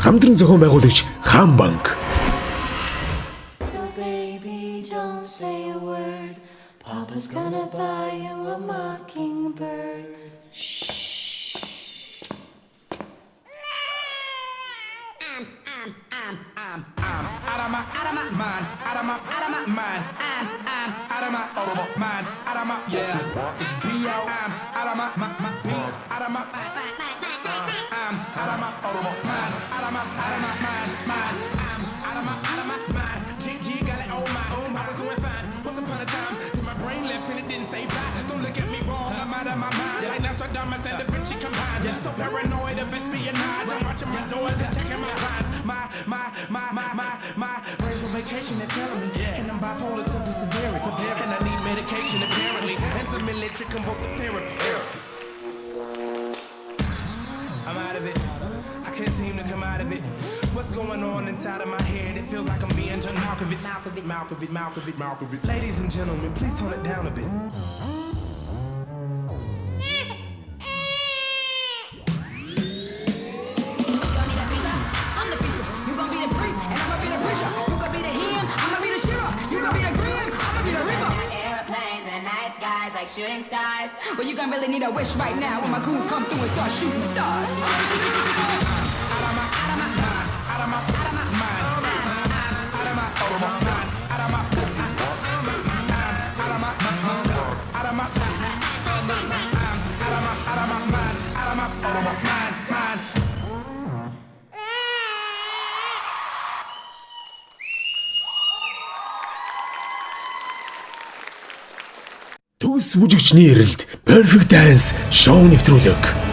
хамтран зохион байгуулагч Хаан банк. Baby, don't say a word. Papa's gonna buy you a mockingbird. I'm out of my mind, out of my mind. I'm out of my mind, out of my yeah. It's B.O. I'm out of my B, out of my I'm out of my mind, out of my mind. I'm out of my mind. G got it, oh my, I was doing fine. Once upon a time, till my brain left and it didn't say bye. Don't look at me wrong, I'm out of my mind. Like Nostradamus and Da Vinci combined. So paranoid of espionage. I'm watching my doors and checking my lines. My brain's on vacation, they're telling me. And I'm bipolar to the severity. And I need medication apparently. And some military convulsive therapy. I'm out of it. I can't seem to come out of it. What's going on inside of my head? It feels like I'm being John Malkovich. Malkovich. Ladies and gentlemen, please tone it down a bit. Like shooting stars. Well, you gonna really need a wish right now when my goons come through and start shooting stars. Төгс бүжигчний эрэлд Perfect Dance шоу нэвтрүүлэг.